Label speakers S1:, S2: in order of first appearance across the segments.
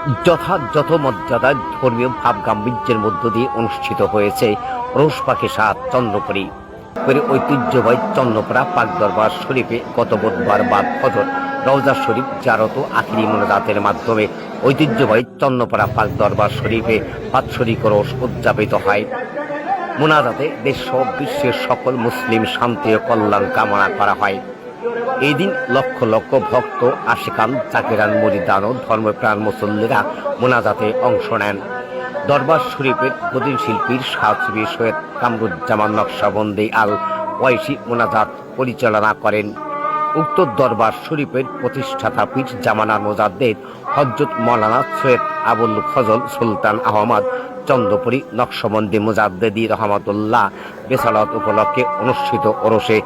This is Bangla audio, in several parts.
S1: যথাযথ মর্যাদায় ধর্মীয় ভাব গাম্ভীর্যের মধ্য দিয়ে অনুষ্ঠিত হয়েছে রোষপাকে সাত চন্দ্রপুরী ঐতিহ্যবাহী চন্দ্রপাড়া পাক দরবার শরীফে গত বুধবার বাদ ফজর রওজা শরীফ জারত আখিরি মোনাজাতের মাধ্যমে ঐতিহ্যবাহী চন্দ্রপাড়া পাক দরবার শরীফে বাৎসরিক রোষ উদযাপিত হয়। মোনাজাতে দেশ ও বিশ্বের সকল মুসলিম শান্তি ও কল্যাণ কামনা করা হয়। এই দিন লক্ষ লক্ষ ভক্ত, আশিকান, জাকিরান, মুরিদান ও ধর্মপ্রাণ মুসল্লিরা মোনাজাতে অংশ নেন। দরবার শরীফের গদিন শিল্পীর সাহসী সৈয়দ কামরুজ্জামান নকশবন্দি আল ওয়াইসি মোনাজাত পরিচালনা করেন। উক্ত দরবার শরীফের প্রতিষ্ঠাতা পীর জামানার মুজাদ্দেদ হযরত মাওলানা সৈয়দ আবুল ফজল সুলতান আহমদ চন্দ্রপুরী নকশবন্দি মুজাদ্দেদি রহমাতুল্লাহ বেসালত উপলক্ষে অনুষ্ঠিত ওরসে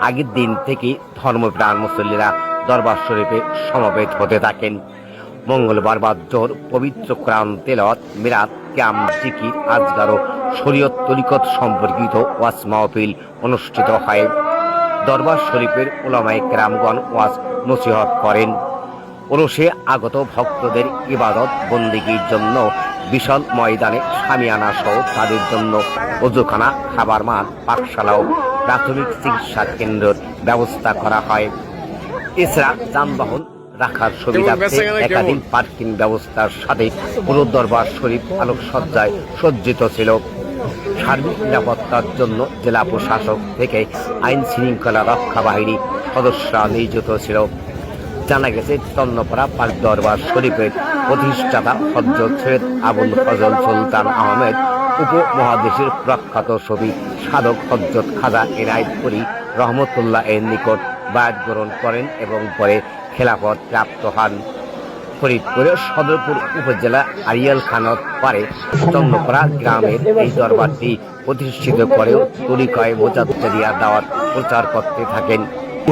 S1: আগের দিন থেকে ধর্মপ্রাণ মুসল্লিরা দরবার শরীফে সমবেত হতে থাকেন। মঙ্গলবার বাদ জোহর পবিত্র কোরআন তেলাওয়াত, মিরাত, ক্যাম, জিকির, আজগার ও শরীয়ত তরিকত সম্পর্কিত ওয়াজ মাহফিল অনুষ্ঠিত হয়। দরবার শরীফের উলামায়ে কেরামগণ ওয়াজ নসিহত করেন। ওরসে আগত ভক্তদের ইবাদত বন্দেগীর জন্য বিশাল ময়দানে শামিয়ানা সহ তাদের জন্য ওযুখানা, খাবার মান, পাকশালা ও প্রাথমিক চিকিৎসা কেন্দ্রের ব্যবস্থা করা হয়। এছাড়া যানবাহন রাখার সুবিধার্থে একাধিক পার্কিং ব্যবস্থার সাথে পুরো দরবার শরীফ আলোকসজ্জায় সজ্জিত ছিল। সার্বিক নিরাপত্তার জন্য জেলা প্রশাসক থেকে আইন শৃঙ্খলা রক্ষা বাহিনী সদস্যরা নিয়োজিত ছিল। জানা গেছে, চন্দ্রপাড়া পাক দরবার শরীফের প্রতিষ্ঠাতা হযরত সৈয়দ আবুল ফজল সুলতান আহমেদ উপমহাদেশের প্রখ্যাত সফি সাধক হযরত খাজা এনায়েতপুরী রহমতুল্লাহ এর নিকট বায়াত গ্রহণ করেন এবং পরে খেলাফত প্রাপ্ত হন। ফরিদপুরের সদরপুর উপজেলা আরিয়াল খানত পারে চন্দ্রপাড়া গ্রামের এই দরবারটি প্রতিষ্ঠিত করেও তরিকায়ে মুজাদ্দেদিয়া দাওয়াত প্রচার করতে থাকেন।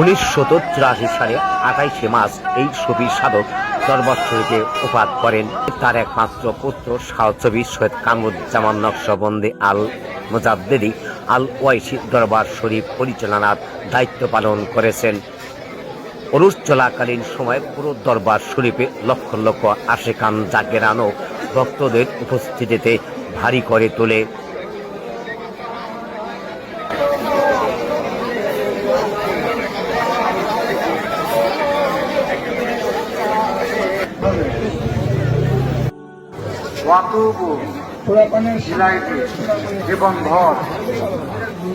S1: 1984 সালে 28শে মার্চ এই সফি সাধক দরবার শরীফে ওফাত করেন। তার একমাত্র পুত্র সাহসী সৈয়দ কামরুজ্জামান নকশবন্দি আল মুজাদ্দেদি আল ওয়াইসি দরবার শরীফ পরিচালনার দায়িত্ব পালন করেছেন। ওরস চলাকালীন সময় পুরো দরবার শরীফে লক্ষ লক্ষ আশিকান, জাকিরান ও ভক্তদের উপস্থিতিতে ভারী করে তোলে।
S2: জীবনভর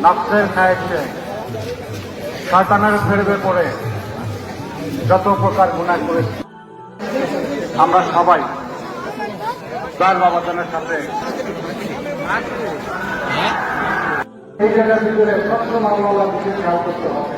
S2: নফসের খাইছে, শয়তানের ফেরবে পড়ে যত প্রকার গুনাহ করেছি, আমরা সবাই দয়াল বাবাজানের সাথে এই জায়গার ভিতরে সবসময় আল্লাহ বিশেষ খেয়াল করতে হবে।